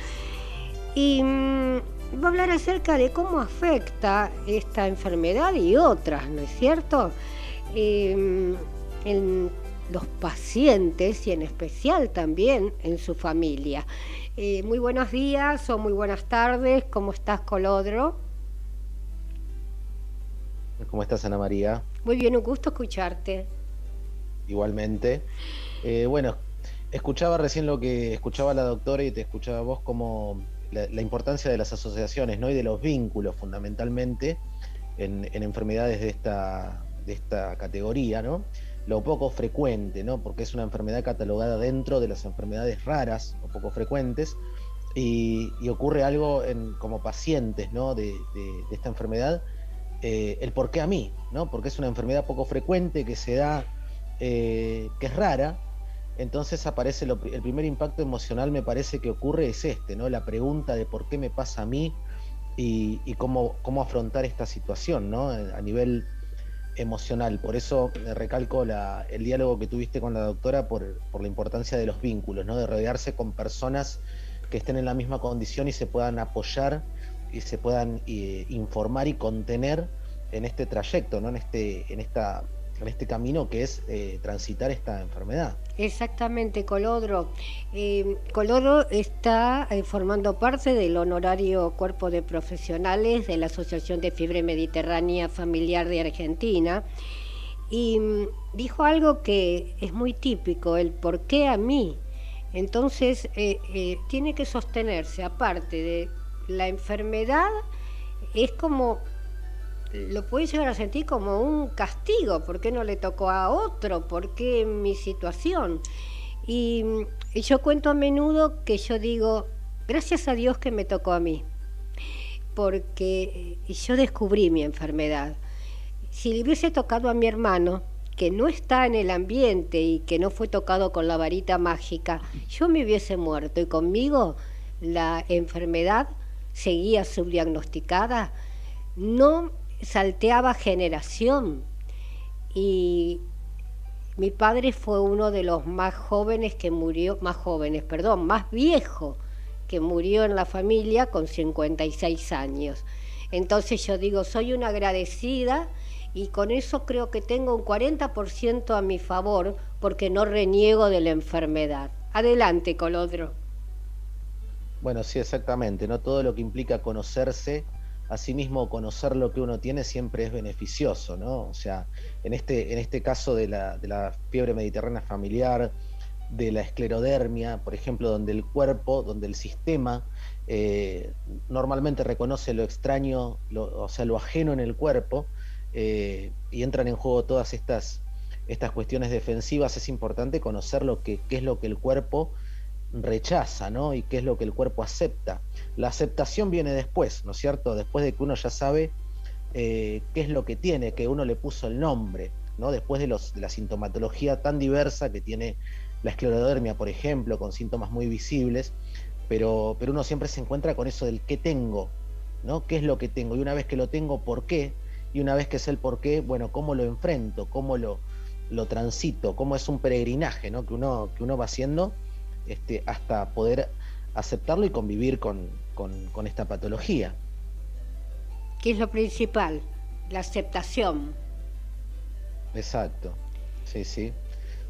y va a hablar acerca de cómo afecta esta enfermedad y otras, ¿no es cierto?, en los pacientes y en especial también en su familia. Muy buenos días o muy buenas tardes, ¿cómo estás, Colodro? ¿Cómo estás, Ana María? Muy bien, un gusto escucharte. Igualmente. Bueno, escuchaba recién lo que escuchaba la doctora y te escuchaba vos, como la importancia de las asociaciones, ¿no? Y de los vínculos, fundamentalmente, en enfermedades de esta categoría, ¿no? Lo poco frecuente, ¿no? Porque es una enfermedad catalogada dentro de las enfermedades raras o poco frecuentes, y ocurre algo como pacientes, ¿no? de esta enfermedad. El por qué a mí, ¿no? Porque es una enfermedad poco frecuente que se da, que es rara, entonces aparece el primer impacto emocional, me parece que ocurre, es ¿no? La pregunta de por qué me pasa a mí y cómo afrontar esta situación, ¿no? A nivel emocional. Por eso recalco el diálogo que tuviste con la doctora por la importancia de los vínculos, ¿no? De rodearse con personas que estén en la misma condición y se puedan apoyar y se puedan informar y contener en este trayecto, ¿no? en este camino que es transitar esta enfermedad. Exactamente, Colodro. Colodro está formando parte del honorario cuerpo de profesionales de la Asociación de Fiebre Mediterránea Familiar de Argentina, y dijo algo que es muy típico, el por qué a mí. Entonces tiene que sostenerse, aparte de la enfermedad, es como, lo puede llegar a sentir como un castigo. ¿Por qué no le tocó a otro? ¿Por qué mi situación? Y yo cuento a menudo que yo digo, gracias a Dios que me tocó a mí, porque yo descubrí mi enfermedad. Si le hubiese tocado a mi hermano, que no está en el ambiente y que no fue tocado con la varita mágica, yo me hubiese muerto y conmigo la enfermedad seguía subdiagnosticada, no salteaba generación. Y mi padre fue uno de los más viejo que murió en la familia con 56 años. Entonces yo digo, soy una agradecida y con eso creo que tengo un 40% a mi favor porque no reniego de la enfermedad. Adelante, Colodro. Bueno, sí, exactamente, ¿no? Todo lo que implica conocerse, asimismo conocer lo que uno tiene siempre es beneficioso, ¿no? O sea, en este caso de la fiebre mediterránea familiar, de la esclerodermia, por ejemplo, donde el cuerpo, donde el sistema normalmente reconoce lo extraño, o sea, lo ajeno en el cuerpo, y entran en juego todas estas cuestiones defensivas, es importante conocer qué es lo que el cuerpo rechaza, ¿no? Y qué es lo que el cuerpo acepta. La aceptación viene después, ¿no es cierto? Después de que uno ya sabe qué es lo que tiene, que uno le puso el nombre, ¿no? Después de la sintomatología tan diversa que tiene la esclerodermia, por ejemplo, con síntomas muy visibles, pero uno siempre se encuentra con eso del qué tengo, ¿no? ¿Qué es lo que tengo? Y una vez que lo tengo, ¿por qué? Y una vez que sé el por qué, bueno, ¿cómo lo enfrento? ¿Cómo lo transito? ¿Cómo es un peregrinaje, ¿no? que uno va haciendo hasta poder aceptarlo y convivir con esta patología. ¿Qué es lo principal? La aceptación. Exacto, sí, sí.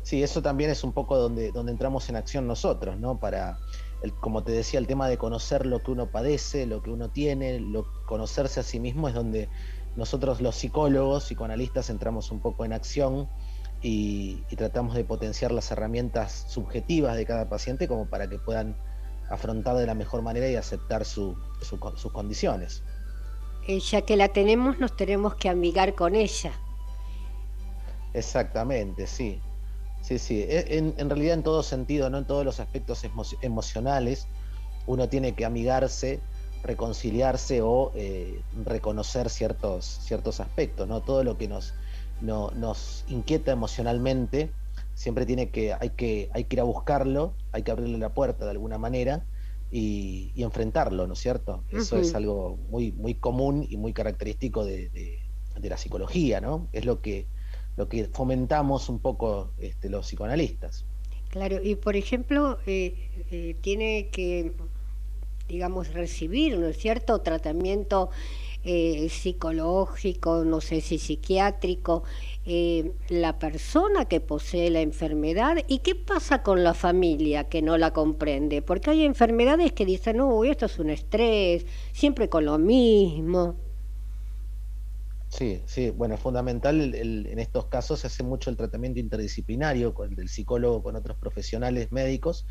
Sí, eso también es un poco donde entramos en acción nosotros, ¿no? Para, como te decía, el tema de conocer lo que uno padece, lo que uno tiene, conocerse a sí mismo, es donde nosotros los psicólogos, psicoanalistas, entramos un poco en acción y tratamos de potenciar las herramientas subjetivas de cada paciente como para que puedan afrontar de la mejor manera y aceptar sus condiciones. Ya que la tenemos, nos tenemos que amigar con ella. Exactamente, sí. Sí, sí. En realidad en todo sentido, no en todos los aspectos emocionales, uno tiene que amigarse, reconciliarse o reconocer ciertos aspectos, ¿no? Todo lo que nos inquieta emocionalmente, siempre hay que ir a buscarlo, hay que abrirle la puerta de alguna manera y enfrentarlo, ¿no es cierto? Eso es algo muy, muy común y muy característico de la psicología, ¿no? Es lo que fomentamos un poco los psicoanalistas. Claro, y por ejemplo, tiene que, digamos, recibir, ¿no es cierto?, tratamiento psicológico, no sé si psiquiátrico, la persona que posee la enfermedad. ¿Y qué pasa con la familia que no la comprende? Porque hay enfermedades que dicen, uy, esto es un estrés, siempre con lo mismo. Sí, sí, bueno, es fundamental en estos casos se hace mucho el tratamiento interdisciplinario del psicólogo con otros profesionales médicos,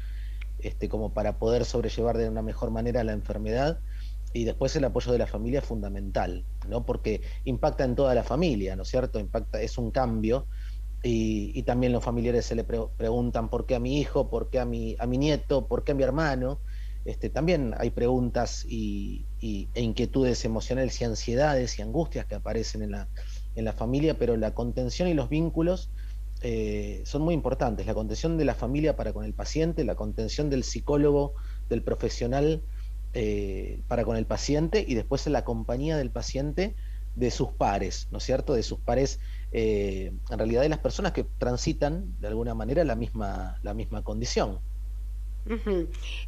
como para poder sobrellevar de una mejor manera la enfermedad, y después el apoyo de la familia es fundamental, ¿no? Porque impacta en toda la familia, ¿no es cierto? Es un cambio, y también los familiares se le preguntan por qué a mi hijo, por qué a mi nieto, por qué a mi hermano. También hay preguntas e inquietudes emocionales y ansiedades y angustias que aparecen en la familia, pero la contención y los vínculos son muy importantes. La contención de la familia para con el paciente, la contención del psicólogo, del profesional para con el paciente, y después la compañía del paciente de sus pares, ¿no es cierto? De sus pares, en realidad de las personas que transitan de alguna manera la misma condición.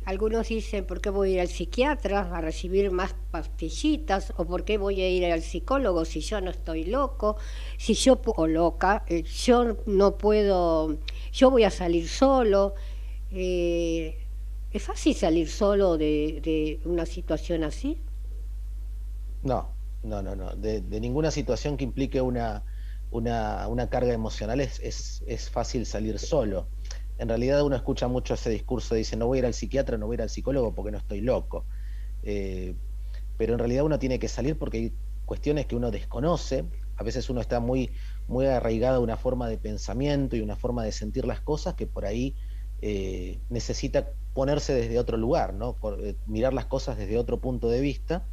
Algunos dicen, ¿por qué voy a ir al psiquiatra a recibir más pastillitas? ¿O por qué voy a ir al psicólogo si yo no estoy loco? Si yo o loca, yo no puedo, yo voy a salir solo. ¿Es fácil salir solo de una situación así? No. De ninguna situación que implique una carga emocional es fácil salir solo. En realidad uno escucha mucho ese discurso, dice, no voy a ir al psiquiatra, no voy a ir al psicólogo porque no estoy loco. Pero en realidad uno tiene que salir porque hay cuestiones que uno desconoce. A veces uno está muy, muy arraigado a una forma de pensamiento y una forma de sentir las cosas que por ahí necesita ponerse desde otro lugar, ¿no? Mirar las cosas desde otro punto de vista.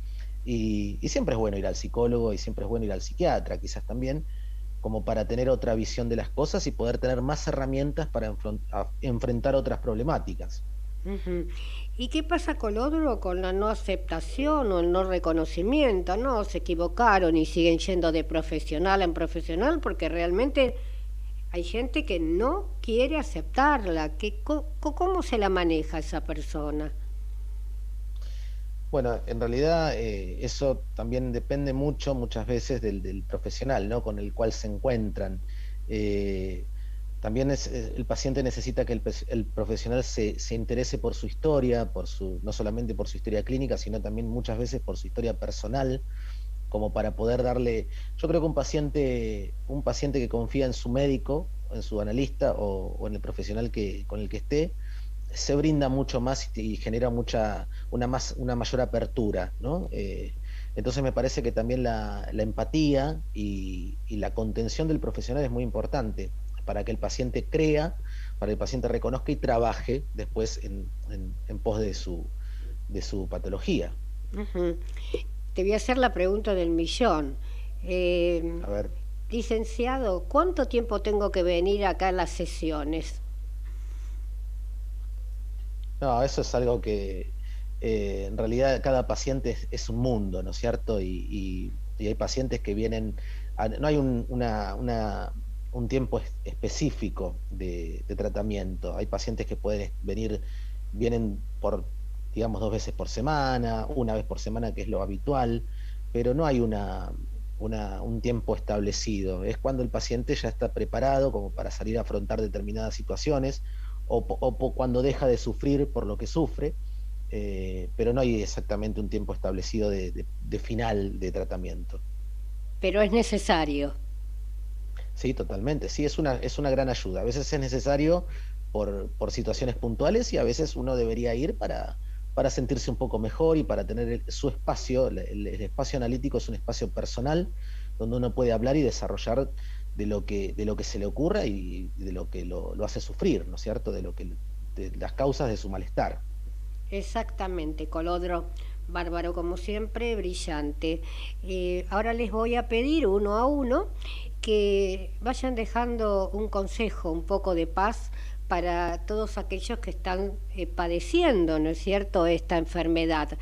Y siempre es bueno ir al psicólogo y siempre es bueno ir al psiquiatra, quizás también, como para tener otra visión de las cosas y poder tener más herramientas para enfrentar otras problemáticas. ¿Y qué pasa con otro, con la no aceptación o el no reconocimiento? No, se equivocaron y siguen yendo de profesional en profesional porque realmente hay gente que no quiere aceptarla. ¿Cómo se la maneja esa persona? Bueno, en realidad eso también depende muchas veces del profesional, ¿no?, con el cual se encuentran. También el paciente necesita que el profesional se interese por su historia, no solamente por su historia clínica, sino también muchas veces por su historia personal, como para poder darle... Yo creo que un paciente que confía en su médico, en su analista o en el profesional con el que esté, se brinda mucho más y genera una mayor apertura, ¿no? Entonces me parece que también la empatía y la contención del profesional es muy importante para que el paciente crea para que el paciente reconozca y trabaje después en pos de su patología. Te voy a hacer la pregunta del millón. A ver. Licenciado, ¿cuánto tiempo tengo que venir acá a las sesiones? No, eso es algo que en realidad cada paciente es un mundo, ¿no es cierto? Y hay pacientes que vienen, no hay un tiempo específico de tratamiento. Hay pacientes que vienen por, digamos, 2 veces por semana, 1 vez por semana, que es lo habitual, pero no hay un tiempo establecido. Es cuando el paciente ya está preparado como para salir a afrontar determinadas situaciones, o cuando deja de sufrir por lo que sufre, pero no hay exactamente un tiempo establecido de final de tratamiento. Pero es necesario. Sí, totalmente. Sí, es una gran ayuda. A veces es necesario por situaciones puntuales, y a veces uno debería ir para sentirse un poco mejor y para tener su espacio. El espacio analítico es un espacio personal donde uno puede hablar y desarrollar de lo que se le ocurra y de lo que lo hace sufrir, ¿no es cierto? De las causas de su malestar. Exactamente, Colodro. Bárbaro, como siempre, brillante. Ahora les voy a pedir uno a uno que vayan dejando un consejo, un poco de paz para todos aquellos que están padeciendo, ¿no es cierto?, esta enfermedad.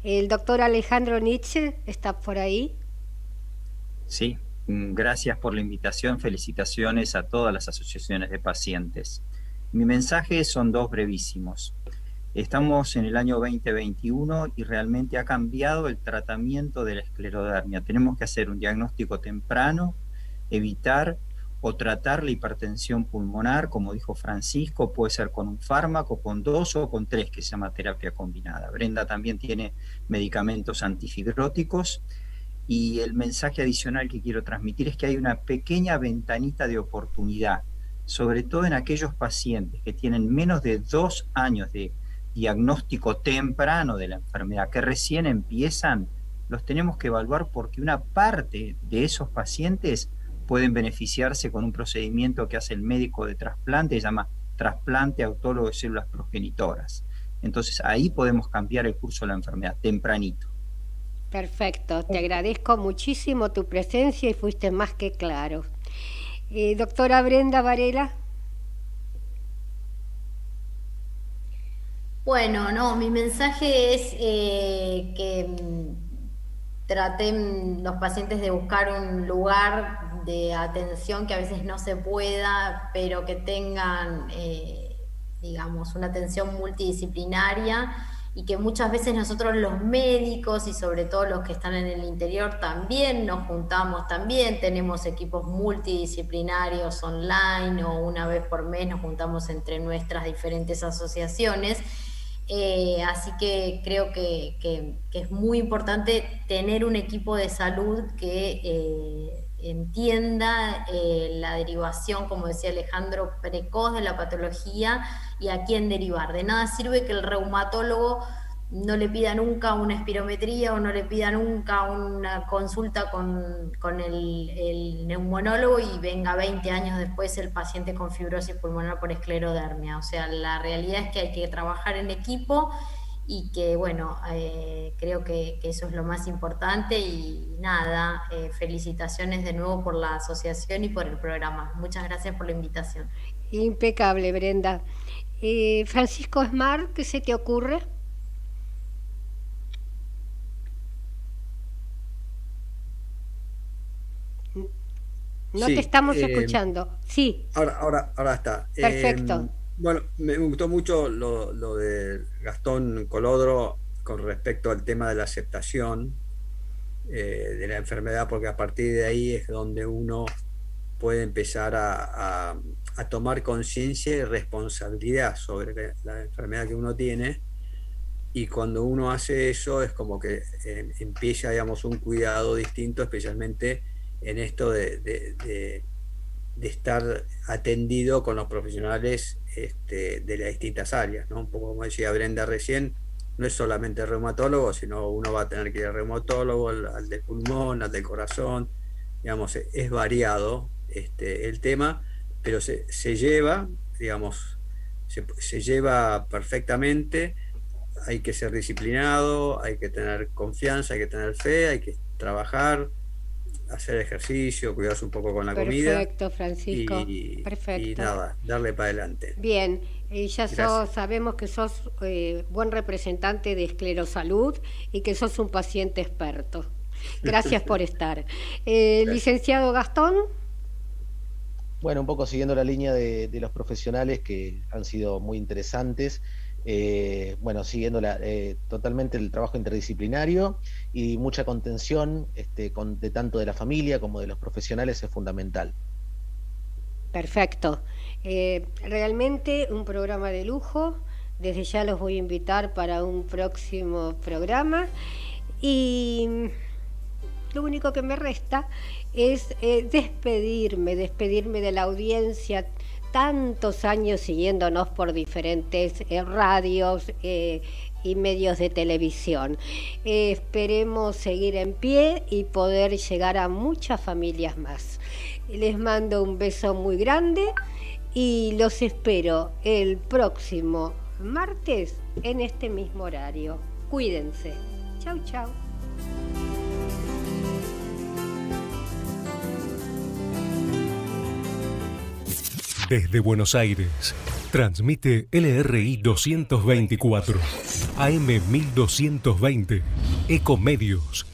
El doctor Alejandro Nietzsche está por ahí. Sí, gracias por la invitación, felicitaciones a todas las asociaciones de pacientes. Mi mensaje son 2 brevísimos. Estamos en el año 2021 y realmente ha cambiado el tratamiento de la esclerodermia. Tenemos que hacer un diagnóstico temprano, evitar o tratar la hipertensión pulmonar, como dijo Francisco, puede ser con un fármaco, con 2 o con 3, que se llama terapia combinada. Brenda también tiene medicamentos antifibróticos, y el mensaje adicional que quiero transmitir es que hay una pequeña ventanita de oportunidad, sobre todo en aquellos pacientes que tienen menos de 2 años de diagnóstico temprano de la enfermedad, que recién empiezan. Los tenemos que evaluar porque una parte de esos pacientes pueden beneficiarse con un procedimiento que hace el médico de trasplante, se llama trasplante autólogo de células progenitoras. Entonces ahí podemos cambiar el curso de la enfermedad tempranito. Perfecto, te agradezco muchísimo tu presencia y fuiste más que claro. Doctora Brenda Varela. Bueno, no, mi mensaje es que traten los pacientes de buscar un lugar de atención que a veces no se pueda, pero que tengan, digamos, una atención multidisciplinaria, y que muchas veces nosotros los médicos y sobre todo los que están en el interior también nos juntamos, también tenemos equipos multidisciplinarios online, o 1 vez por mes nos juntamos entre nuestras diferentes asociaciones. Así que creo que es muy importante tener un equipo de salud que entienda la derivación, como decía Alejandro, precoz de la patología y a quién derivar. De nada sirve que el reumatólogo no le pida nunca una espirometría o no le pida nunca una consulta con el neumonólogo y venga 20 años después el paciente con fibrosis pulmonar por esclerodermia. O sea, la realidad es que hay que trabajar en equipo y que, bueno, creo que eso es lo más importante. Y nada, felicitaciones de nuevo por la asociación y por el programa. Muchas gracias por la invitación. Impecable, Brenda. Francisco Esmar, ¿qué se te ocurre? No sí, te estamos escuchando. Sí. Ahora está. Perfecto. Bueno, me gustó mucho lo de Gastón Colodro con respecto al tema de la aceptación de la enfermedad, porque a partir de ahí es donde uno puede empezar a tomar conciencia y responsabilidad sobre la enfermedad que uno tiene, y cuando uno hace eso es como que empieza, digamos, un cuidado distinto, especialmente en esto de estar atendido con los profesionales de las distintas áreas, ¿no? Un poco como decía Brenda recién, no es solamente reumatólogo, sino uno va a tener que ir al reumatólogo, al de pulmón, al de corazón, digamos, es variado el tema, pero se lleva digamos, se lleva perfectamente. Hay que ser disciplinado, hay que tener confianza, hay que tener fe, hay que trabajar, hacer ejercicio, cuidarse un poco con la comida. Perfecto, Francisco. Perfecto. Y nada, darle para adelante. Bien, sabemos que sos buen representante de Esclerosalud y que sos un paciente experto. Gracias por estar. Licenciado Gastón. Bueno, un poco siguiendo la línea de los profesionales que han sido muy interesantes. Bueno, siguiendo totalmente el trabajo interdisciplinario y mucha contención de tanto de la familia como de los profesionales es fundamental. Perfecto. Realmente un programa de lujo. Desde ya los voy a invitar para un próximo programa y lo único que me resta es despedirme de la audiencia. Tantos años siguiéndonos por diferentes radios y medios de televisión. Esperemos seguir en pie y poder llegar a muchas familias más. Les mando un beso muy grande y los espero el próximo martes en este mismo horario. Cuídense. Chau, chau. Desde Buenos Aires, transmite LRI 224, AM 1220, Ecomedios.